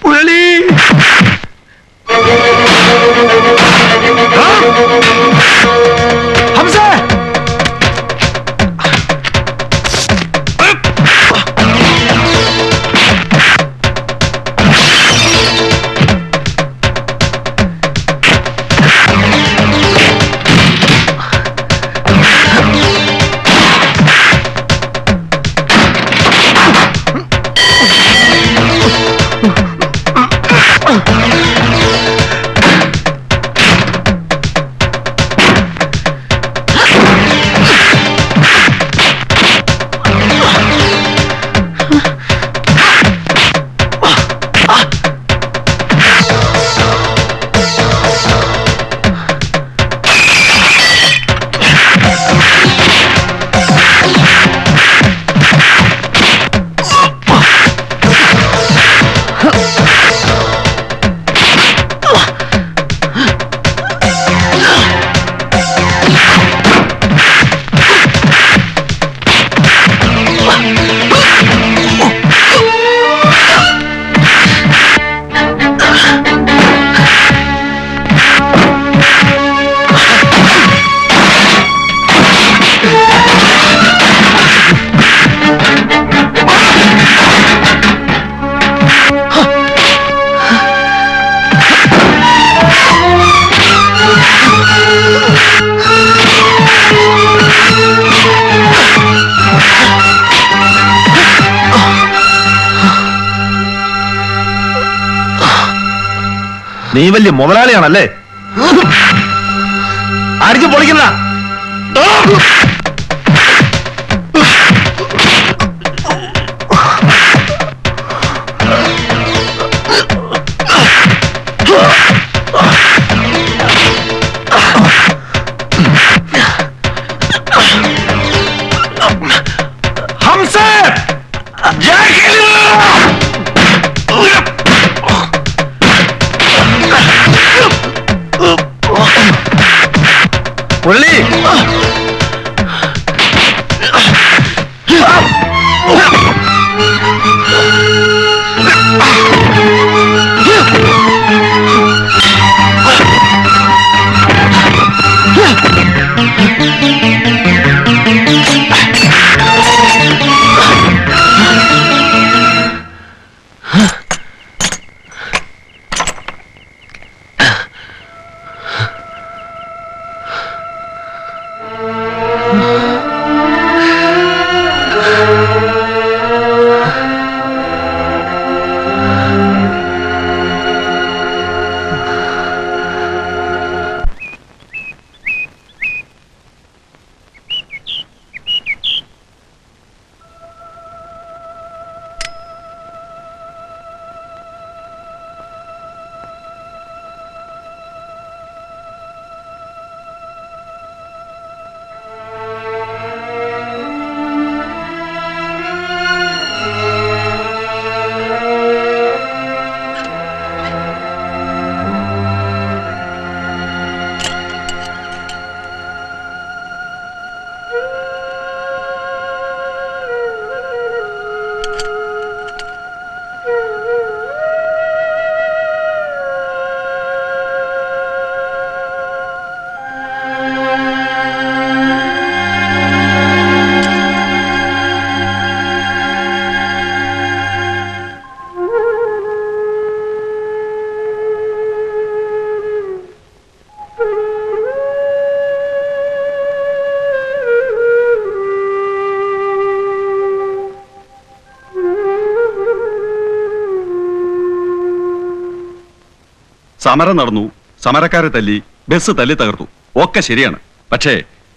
മുരളി ഹംസ നീ വലിയ മുതലാളിയാണല്ലേ? അടിച്ചു പൊളിക്കുന്ന ഹംസ മുരളി സമരം നടന്നു, സമരക്കാരെ തല്ലി, ബസ് തല്ലി തകർത്തു, ഒക്കെ ശരിയാണ്. പക്ഷേ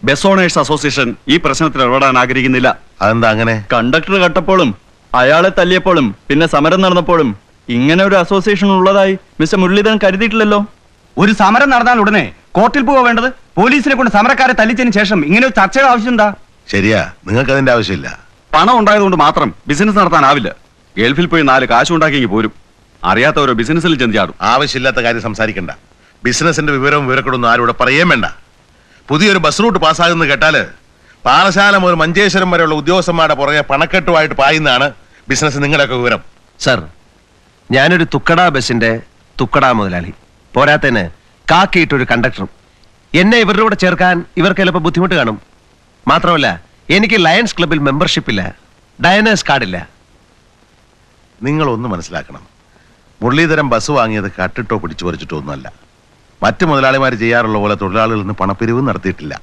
ബസ് ഓണേഴ്സ് അസോസിയേഷൻ ഈ പ്രശ്നത്തിൽ ഇടപെടാൻ ആഗ്രഹിക്കുന്നില്ല. അതെന്താ അങ്ങനെ? കണ്ടക്ടർ കട്ടപ്പോഴും അയാളെ തല്ലിയപ്പോഴും പിന്നെ സമരം നടന്നപ്പോഴും ഇങ്ങനെ ഒരു അസോസിയേഷൻ ഉള്ളതായി മിസ്റ്റർ മുരളീധരൻ കരുതിയിട്ടില്ലല്ലോ. ഒരു സമരം നടന്നാൽ ഉടനെ കോർട്ടിൽ പോവാ വേണ്ടത്? പോലീസിനെ കൊണ്ട് സമരക്കാരെ തല്ലിച്ചതിന് ശേഷം ഇങ്ങനെ ഒരു ചർച്ചയുടെ ആവശ്യം എന്താ? ശരിയാ, നിങ്ങൾക്ക് അതിന്റെ ആവശ്യമില്ല. പണം ഉണ്ടായതുകൊണ്ട് മാത്രം ബിസിനസ് നടത്താനാവില്ല. ഗൾഫിൽ പോയി 4 കാശുണ്ടാക്കി പോരും. അറിയാത്തവരോ ബിസിനസ്സിൽ ചെഞ്ചാടും. ആവശ്യമില്ലാത്ത കാര്യം സംസാരിക്കണ്ട. ബിസിനസിന്റെ വിവരവും വിവരക്കൊടൊന്നും ആരോടെ പറയേം വേണ്ട. പുതിയൊരു ബസ് റൂട്ട് പാസ്സാകുന്ന കേട്ടാല് പാറശാല മുതൽ മഞ്ചേശ്വരം വരെയുള്ള ഉദ്യോഗസ്ഥന്മാരുടെ പുറകെ പണക്കെട്ടുമായിട്ട് പായുന്നതാണ് ബിസിനസ്. നിങ്ങളുടെയൊക്കെ വിവരം. സർ, ഞാനൊരു തുക്കട ബസിന്റെ തുക്കട മുതലാളി, പോരാത്തതിന് കാക്കിയിട്ടൊരു കണ്ടക്ടറും. എന്നെ ഇവരുടെ കൂടെ ചേർക്കാൻ ഇവർക്ക് ചിലപ്പോൾ ബുദ്ധിമുട്ട് കാണും. മാത്രമല്ല, എനിക്ക് ലയൺസ് ക്ലബിൽ മെമ്പർഷിപ്പ് ഇല്ല, ഡയനേഴ്സ് കാർഡില്ല. നിങ്ങളൊന്ന് മനസ്സിലാക്കണം, മുരളീധരൻ ബസ് വാങ്ങിയത് കട്ടിട്ടോ പിടിച്ചു പറിച്ചിട്ടോ ഒന്നുമല്ല. മറ്റ് മുതലാളിമാർ ചെയ്യാറുള്ള പോലെ തൊഴിലാളികളിൽ നിന്ന് പണപ്പിരിവ് നടത്തിയിട്ടില്ല.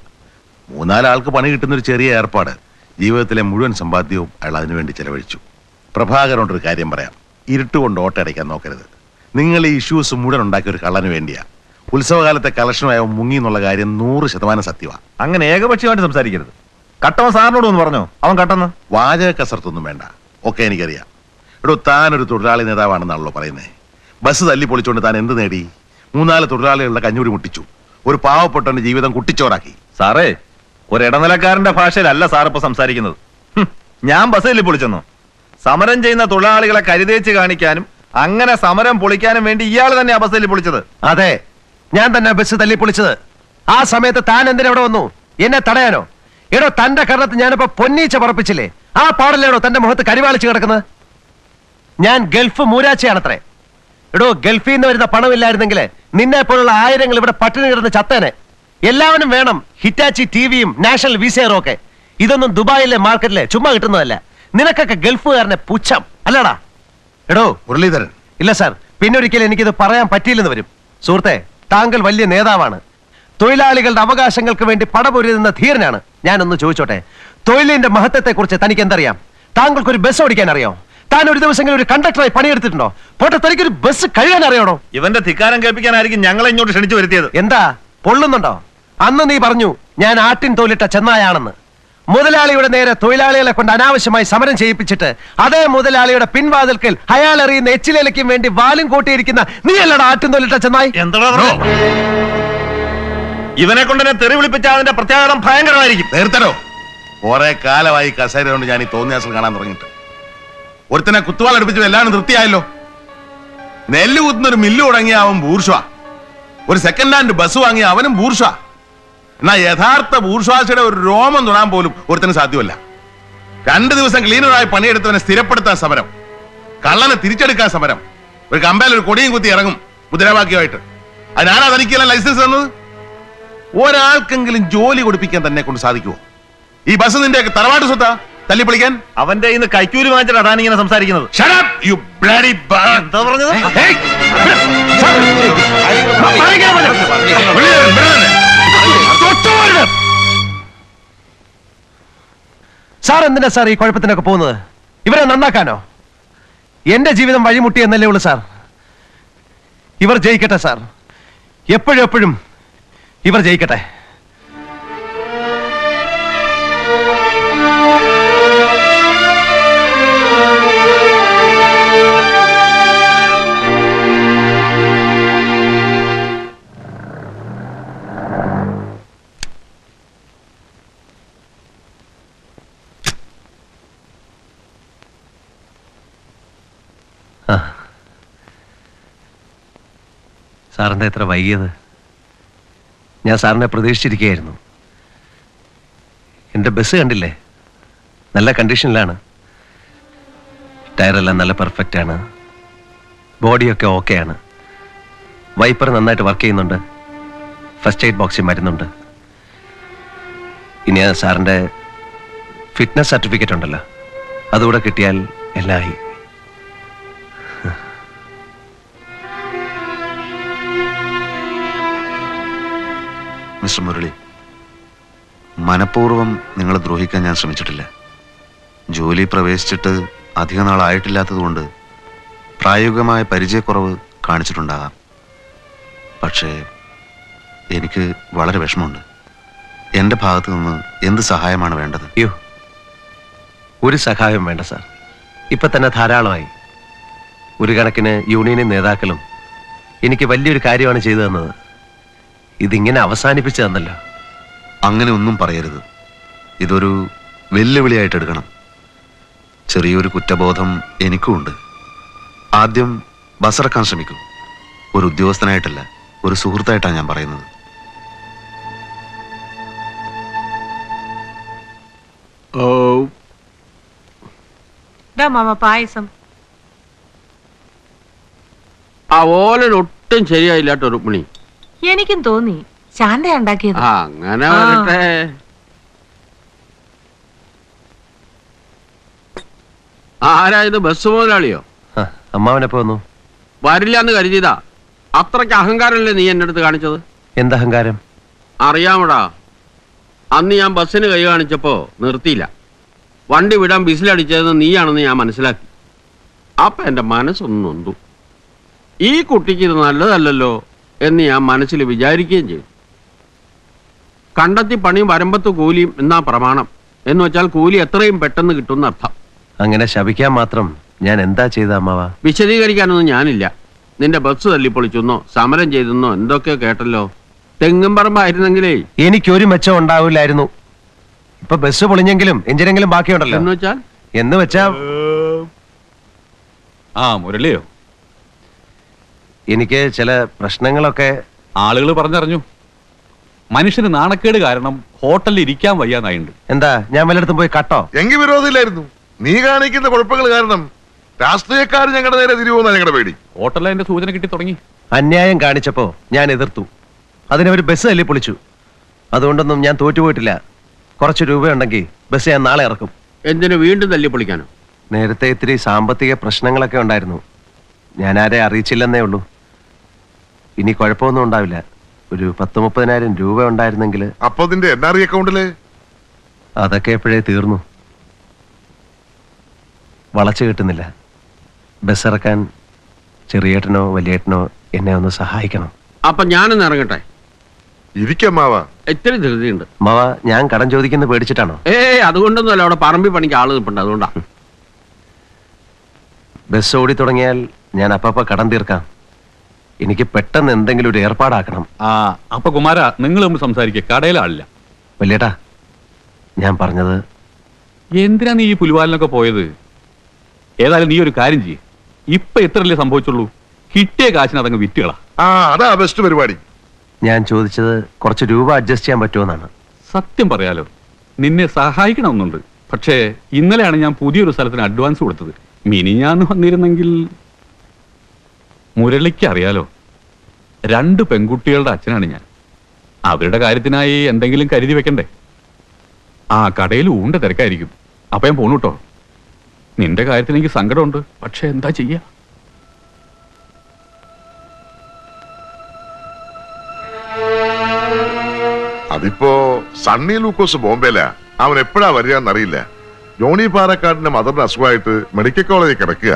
3-4 ആൾക്ക് പണി കിട്ടുന്നൊരു ചെറിയ ഏർപ്പാട്. ജീവിതത്തിലെ മുഴുവൻ സമ്പാദ്യവും അയാൾ അതിനുവേണ്ടി ചെലവഴിച്ചു. പ്രഭാകരനോടൊരു കാര്യം പറയാം, ഇരുട്ടുകൊണ്ട് ഓട്ടയടയ്ക്കാൻ നോക്കരുത്. നിങ്ങൾ ഈ ഇഷ്യൂസ് മുഴുവൻ ഉണ്ടാക്കിയ ഒരു കള്ളന് വേണ്ടിയാ. ഉത്സവകാലത്തെ കളക്ഷനുമായ മുങ്ങി എന്നുള്ള കാര്യം 100% സത്യമാണ്. അങ്ങനെ ഏകപക്ഷീയമായിട്ട് സംസാരിക്കരുത്. കട്ടവൻ സാറിനോട് ഒന്ന് പറഞ്ഞോ, അവൻ കട്ടെന്ന്. വാചക കസർത്തൊന്നും വേണ്ട, ഒക്കെ എനിക്കറിയാം. എടോ, താനൊരു തൊഴിലാളി നേതാവാണെന്നാണല്ലോ പറയുന്നത്. ബസ് തല്ലി പൊളിച്ചുകൊണ്ട് താൻ എന്ത് നേടി? 3-4 തൊഴിലാളികളുടെ കഞ്ഞൂടി മുട്ടിച്ചു. ഒരു പാവപ്പെട്ടവന്റെ ജീവിതം കുട്ടിച്ചോറാക്കി. സാറേ, ഒരു ഇടനിലക്കാരന്റെ ഭാഷയിലല്ല സാർ ഇപ്പൊ സംസാരിക്കുന്നത്. ഞാൻ ബസ് തല്ലി പൊളിച്ചെന്നോ? സമരം ചെയ്യുന്ന തൊഴിലാളികളെ കരുതേച്ച് കാണിക്കാനും അങ്ങനെ സമരം പൊളിക്കാനും വേണ്ടി ഇയാൾ തന്നെ ആ ബസ് തല്ലി പൊളിച്ചത്. അതെ, ഞാൻ തന്നെ ബസ് തല്ലി പൊളിച്ചത്. ആ സമയത്ത് താൻ എന്തിനാ ഇവിടെ വന്നു? എന്നെ തടയാനോ? എടോ, തന്റെ കരണത്ത് ഞാനിപ്പോ പൊന്നീച്ച പറപ്പിച്ചില്ലേ? ആ പാടല്ലേടോ തന്റെ മുഖത്ത് കരിവാളിച്ച് കിടക്കുന്നത്? ഞാൻ ഗൾഫ് മൂരാച്ചയാണത്രേ. എടോ, ഗൾഫിൽ നിന്ന് വരുന്ന പണമില്ലായിരുന്നെങ്കിൽ നിന്നെ പോലുള്ള ആയിരങ്ങൾ ഇവിടെ പട്ടിണി കിടന്ന് ചത്തേനെ. എല്ലാവരും വേണം ഹിറ്റാച്ചി ടിവിയും നാഷണൽ വിസയറും ഒക്കെ. ഇതൊന്നും ദുബായിലെ മാർക്കറ്റിലെ ചുമ്മാ കിട്ടുന്നതല്ല. നിനക്കൊക്കെ ഗൾഫുകാരനെ പുച്ഛം അല്ലടാ. എടോ മുരളീധരൻ, ഇല്ല സാർ, പിന്നൊരിക്കലും എനിക്കിത് പറയാൻ പറ്റിയില്ലെന്ന് വരും. സുഹൃത്തെ, താങ്കൾ വലിയ നേതാവാണ്, തൊഴിലാളികളുടെ അവകാശങ്ങൾക്ക് വേണ്ടി പടപൊരുതുന്ന ധീരനാണ്. ഞാനൊന്ന് ചോദിച്ചോട്ടെ, തൊഴിലിന്റെ മഹത്വത്തെ കുറിച്ച് തനിക്ക് എന്തറിയാം? താങ്കൾക്കൊരു ബസ് ഓടിക്കാൻ അറിയോ? താൻ ഒരു ദിവസങ്ങളിൽ ഒരു കണ്ടക്ടറായി പണിയെടുത്തിട്ടുണ്ടോ? പോട്ടെ, തനിക്കൊരു ബസ് കഴുകാൻ അറിയണോ? ഇവന്റെ ധിക്കാരം കേൾപ്പിക്കാനായിരിക്കും ഞങ്ങളെ ഇങ്ങോട്ട് ക്ഷണിച്ചു വരുത്തിയത്. എന്താ പൊള്ളുന്നുണ്ടോ? അന്ന് നീ പറഞ്ഞു ഞാൻ ആട്ടിൻ തോലിട്ട ചെന്നായാണെന്ന്. മുതലാളിയുടെ നേരെ തൊഴിലാളികളെ കൊണ്ട് അനാവശ്യമായി സമരം ചെയ്യിപ്പിച്ചിട്ട് അതേ മുതലാളിയുടെ പിൻവാതിൽക്കൽ അയാൾ എറിയുന്ന എച്ചിലേലയ്ക്കും വേണ്ടി വാലും കൂട്ടിയിരിക്കുന്ന നീയല്ലടാ ആട്ടിൻ തോലിട്ട ചെന്നായി. എന്താ ഇവനെ കൊണ്ട് എന്നെ തെറി വിളിപ്പിച്ച അതിന്റെ പ്രത്യാഘാതം ഭയങ്കരമായിരിക്കും. നേരത്തരോ, കുറെ കാലമായി കസേര കൊണ്ട് ഞാൻ ഈ തോന്നിയാസം കാണാൻ തുടങ്ങിയിട്ട്. ഒരുത്തനെ കുത്തുവാൾ അടുപ്പിച്ചു എല്ലാവരും തൃപ്തിയായല്ലോ. നെല്ല് കുത്തുന്നൊരു മില്ല് തുടങ്ങിയ അവൻ ബൂർഷ്വാ, ഒരു സെക്കൻഡ് ഹാൻഡ് ബസ് വാങ്ങിയ അവനും ബൂർഷ്വാ. എന്നാ യഥാർത്ഥ ബൂർഷ്വാസിയുടെ ഒരു രോമം തൊടാൻ പോലും ഒരുത്തന് സാധ്യമല്ല. 2 ദിവസം ക്ലീനറായി പണിയെടുത്തവനെ സ്ഥിരപ്പെടുത്താൻ സമരം, കള്ളനെ തിരിച്ചെടുക്കാൻ സമരം, ഒരു കമ്പയിൽ ഒരു കൊടിയും കുത്തി ഇറങ്ങും മുദ്രാവാക്യമായിട്ട്. അതിനാരാ തനിക്കെല്ലാം ലൈസൻസ് തന്നത്? ഒരാൾക്കെങ്കിലും ജോലി കൊടുപ്പിക്കാൻ തന്നെ കൊണ്ട് സാധിക്കുമോ? ഈ ബസ് നിന്റെ തറവാട്ട് സ്വത്താ തല്ലിപ്പൊളിക്കാൻ? അവന്റെ ഇന്ന് കൈക്കൂലി വാങ്ങിച്ചിട്ടാ താൻ ഇങ്ങനെ സംസാരിക്കുന്നത്. Shut up, you bloody bug. എന്താ പറഞ്ഞത്? Hey! സാർ എന്തിനാ സാർ ഈ കുഴപ്പത്തിനൊക്കെ പോകുന്നത്? ഇവരെ നന്നാക്കാനോ? എന്റെ ജീവിതം വഴിമുട്ടി എന്നല്ലേ ഉള്ളു സാർ. ഇവർ ജയിക്കട്ടെ സാർ, എപ്പോഴും എപ്പോഴും ഇവർ ജയിക്കട്ടെ. സാറിന്റെ എത്ര വൈകിയത്? ഞാൻ സാറിനെ പ്രതീക്ഷിച്ചിരിക്കുകയായിരുന്നു. എൻ്റെ ബസ് കണ്ടില്ലേ, നല്ല കണ്ടീഷനിലാണ്. ടയറെല്ലാം നല്ല പെർഫെക്റ്റ് ആണ്, ബോഡിയൊക്കെ ഓക്കെ ആണ്, വൈപ്പർ നന്നായിട്ട് വർക്ക് ചെയ്യുന്നുണ്ട്, ഫസ്റ്റ് എയ്ഡ് ബോക്സിൽ മരുന്നുണ്ട്. ഇനി സാറിൻ്റെ ഫിറ്റ്നസ് സർട്ടിഫിക്കറ്റ് ഉണ്ടല്ലോ, അതുകൂടെ കിട്ടിയാൽ എല്ലാം ആയി. മിസ്റ്റർ മുരളി, മനഃപൂർവ്വം നിങ്ങളെ ദ്രോഹിക്കാൻ ഞാൻ ശ്രമിച്ചിട്ടില്ല. ജോലി പ്രവേശിച്ചിട്ട് അധിക നാളായിട്ടില്ലാത്തതുകൊണ്ട് പ്രായോഗികമായ പരിചയക്കുറവ് കാണിച്ചിട്ടുണ്ടാകാം. പക്ഷേ എനിക്ക് വളരെ വിഷമമുണ്ട്. എൻ്റെ ഭാഗത്തു നിന്ന് എന്ത് സഹായമാണ് വേണ്ടത്? അയ്യോ, ഒരു സഹായം വേണ്ട സാർ, ഇപ്പൊ തന്നെ ധാരാളമായി. ഒരു കണക്കിന് യൂണിയനും നേതാക്കളും എനിക്ക് വലിയൊരു കാര്യമാണ് ചെയ്തു തന്നത്. ഇതിങ്ങനെ അവസാനിപ്പിച്ചു തന്നല്ലോ. അങ്ങനെ ഒന്നും പറയരുത്. ഇതൊരു വെല്ലുവിളിയായിട്ട് എടുക്കണം. ചെറിയൊരു കുറ്റബോധം എനിക്കുമുണ്ട്. ആദ്യം ബസിറക്കാൻ ശ്രമിക്കൂ. ഒരു ഉദ്യോഗസ്ഥനായിട്ടല്ല, ഒരു സുഹൃത്തായിട്ടാണ് ഞാൻ പറയുന്നത്. മാമ പായസം. ആ ഓലൻ ഒട്ടും ശരിയായില്ലാട്ടോ രുക്മിണി. എനിക്കും തോന്നി ശാന്ത ഉണ്ടാക്കിയത്. അങ്ങനെ വരട്ടെ. ആരായത്? ബസ് മുതലാളിയോ? ആ, അമ്മാവനെപ്പോ വന്നു? വരില്ല എന്ന് കരുതിയതാ. അത്രയ്ക്ക് അഹങ്കാരമല്ലേ നീ എന്റെ അടുത്ത് കാണിച്ചത്? എന്തഹങ്കാരം? അറിയാമടാ, അന്ന് ഞാൻ ബസ്സിന് കൈ കാണിച്ചപ്പോ നിർത്തിയില്ല. വണ്ടി വിടാൻ ബിസിലടിച്ചതെന്ന് നീയാണെന്ന് ഞാൻ മനസ്സിലാക്കി. അപ്പൊ എന്റെ മനസ്സൊന്ന് നൊന്തു. ഈ കുട്ടിക്ക് ഇത് നല്ലതല്ലല്ലോ എന്ന് ഞാൻ മനസ്സിൽ വിചാരിക്കുകയും ചെയ്തു. കണ്ടെത്തി പണിയും വരമ്പത്ത് കൂലിയും എന്നാ പ്രമാണം. എന്ന് വെച്ചാൽ കൂലി എത്രയും പെട്ടെന്ന് കിട്ടുന്ന അർത്ഥം. അങ്ങനെ ശപിക്കാൻ മാത്രം ഞാൻ എന്താ ചെയ്ത അമ്മാവ? വിശദീകരിക്കാനൊന്നും ഞാനില്ല. നിന്റെ ബസ് തല്ലിപ്പൊളിച്ചെന്നോ സമരം ചെയ്തെന്നോ എന്തൊക്കെയോ കേട്ടല്ലോ. തെങ്ങും പറമ്പായിരുന്നെങ്കിലേ എനിക്കൊരു മെച്ചം ഉണ്ടാവില്ലായിരുന്നു. ഇപ്പൊ ബസ് പൊളിഞ്ഞെങ്കിലും എഞ്ചിനെങ്കിലും ബാക്കിയുണ്ടല്ലോ. എന്ന് വെച്ചാൽ എന്ന് വെച്ചാ ആ മുരളിയോ, എനിക്ക് ചില പ്രശ്നങ്ങളൊക്കെ. ആളുകൾ പറഞ്ഞറിഞ്ഞു. മനുഷ്യന് നാണക്കേട് കാരണം ഹോട്ടലിൽ ഇരിക്കാൻ വയ്യാന്നായിണ്ട്. എന്താ ഞാൻ വല്ലയിടത്തും പോയി കട്ടോ? എങ്കിൽ വിരോധമില്ലായിരുന്നു. നീ കാണിക്കുന്ന കുഴപ്പങ്ങൾ കാരണം രാഷ്ട്രീയക്കാർ ഞങ്ങളുടെ നേരെ തിരിവുന്ന ഞങ്ങളുടെ പേടി. ഹോട്ടലിൽ അതിന്റെ സൂചന കിട്ടി തുടങ്ങി. അന്യായം കാണിച്ചപ്പോ ഞാൻ എതിർത്തു. അതിനവര് ബസ് തല്ലി പൊളിച്ചു. അതുകൊണ്ടൊന്നും ഞാൻ തോറ്റുപോയിട്ടില്ല. കുറച്ച് രൂപയുണ്ടെങ്കിൽ ബസ് ഞാൻ നാളെ ഇറക്കും. എന്തിനു വീണ്ടും തല്ലിപ്പൊളിക്കാനോ? നേരത്തെ ഇത്തിരി സാമ്പത്തിക പ്രശ്നങ്ങളൊക്കെ ഉണ്ടായിരുന്നു. ഞാൻ ആരെ അറിയിച്ചില്ലെന്നേ ഉള്ളൂ. ഇനി കുഴപ്പമൊന്നും ഉണ്ടാവില്ല. ഒരു 10-30,000 രൂപ ഉണ്ടായിരുന്നെങ്കിൽ. അപ്പൊ നിന്റെ NRI അക്കൗണ്ടില്? അതൊക്കെ എപ്പോഴേ തീർന്നു. വളച്ചു കിട്ടുന്നില്ല. ബസ് ഇറക്കാൻ ചെറിയേട്ടനോ വലിയേട്ടനോ എന്നെ ഒന്ന് സഹായിക്കണം. അപ്പൊ ഞാനൊന്ന് ഇറങ്ങട്ടെ. ഇരിക്കമ്മാവാ. ഇത്തിരി ധൃതിയുണ്ട്. മാവ, ഞാൻ കടം ചോദിക്കുന്നത് പേടിച്ചിട്ടാണോ? അതുകൊണ്ടൊന്നുമല്ല, അവിടെ പറമ്പി പണിക്ക് ആള് നിൽപ്പുണ്ട്, അതുകൊണ്ടാ. ബസ് ഓടി തുടങ്ങിയാൽ ഞാൻ അപ്പപ്പ കടം തീർക്കാം. എനിക്ക് പെട്ടെന്ന് എന്തെങ്കിലും ഒരു ഏർപ്പാടാക്കണം. ആ അപ്പൊ കുമാര, നിങ്ങൾ തമ്മിൽ സംസാരിക്കുക, കടയിലാളില്ല. വലിയേട്ടാ, ഞാൻ പറഞ്ഞത്. എന്തിനാ നീ ഈ പുലിവാലിനൊക്കെ പോയത്? ഏതായാലും നീ ഒരു കാര്യം ചെയ്യ്. ഇപ്പൊ എത്രയല്ലേ സംഭവിച്ചുള്ളൂ? കിട്ടിയ കാശിന് അതങ്ങ് വിറ്റുകളാ. അതാ ബെസ്റ്റ് പരിപാടി. ഞാൻ ചോദിച്ചത് കുറച്ച് രൂപ അഡ്ജസ്റ്റ് ചെയ്യാൻ പറ്റുമെന്നാണ്. സത്യം പറയാലോ, നിന്നെ സഹായിക്കണമെന്നുണ്ട്. പക്ഷേ ഇന്നലെയാണ് ഞാൻ പുതിയൊരു സ്ഥലത്തിന് അഡ്വാൻസ് കൊടുത്തത്. മിനിഞ്ഞാന്ന് വന്നിരുന്നെങ്കിൽ. മുരളിക്ക് അറിയാലോ, 2 പെൺകുട്ടികളുടെ അച്ഛനാണ് ഞാൻ. അവരുടെ കാര്യത്തിനായി എന്തെങ്കിലും കരുതി വെക്കണ്ടേ? ആ കടയിൽ ഊണ്ട തിരക്കായിരിക്കും. അപ്പൊ ഞാൻ പോണു കേട്ടോ. നിന്റെ കാര്യത്തിന് എനിക്ക് സങ്കടമുണ്ട്, പക്ഷെ എന്താ ചെയ്യാ? അതിപ്പോ സണ്ണി ലൂക്കോസ് ബോംബെയില. അവൻ എപ്പോഴാ വരികയെന്നറിയില്ല. ജോണി പാറക്കാടിന്റെ മദറിന് അസുഖമായിട്ട് മെഡിക്കൽ കോളേജിൽ കിടക്കുക.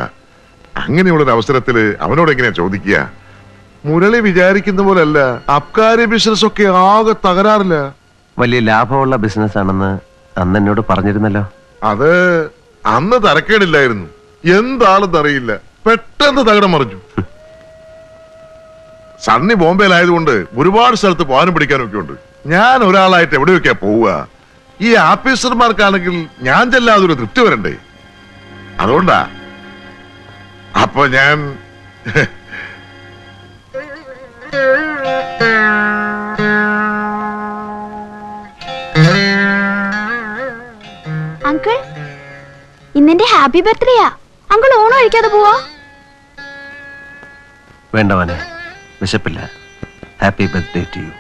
അങ്ങനെയുള്ളൊരു അവസരത്തില് അവനോട് എങ്ങനെയാ ചോദിക്കുക? മുരളി വിചാരിക്കുന്ന പോലല്ല, അബ്കാരി ബിസിനസ് ഒക്കെ ആകെ തകരാറില്ല. വലിയ ലാഭമുള്ള ബിസിനസ് ആണെന്ന് അന്ന് എന്നോട് പറഞ്ഞിരുന്നല്ലോ. അത് അന്ന് തരക്കേടില്ലായിരുന്നു. എന്താണെന്നറിയില്ല, പെട്ടെന്ന് തകിടം മറിഞ്ഞു. സണ്ണി ബോംബെയിലായതുകൊണ്ട് ഒരുപാട് സ്ഥലത്ത് പോകാനും പിടിക്കാനും ഒക്കെ ഉണ്ട്. ഞാൻ ഒരാളായിട്ട് എവിടെയൊക്കെയാ പോവുക? ഈ ആഫീസർമാർക്കാണെങ്കിൽ ഞാൻ ചെല്ലാതെ ഒരു തൃപ്തി വരണ്ടേ? അതുകൊണ്ടാ. അപ്പൊ ഞാൻ അങ്കിൾ, ഇന്നെന്റെ ഹാപ്പി ബർത്ത്ഡേയാ. അങ്കിൾ ഓണം കഴിക്കാതെ പോവാ? വേണ്ടവനെ, വിശപ്പില്ല. Happy birthday to U.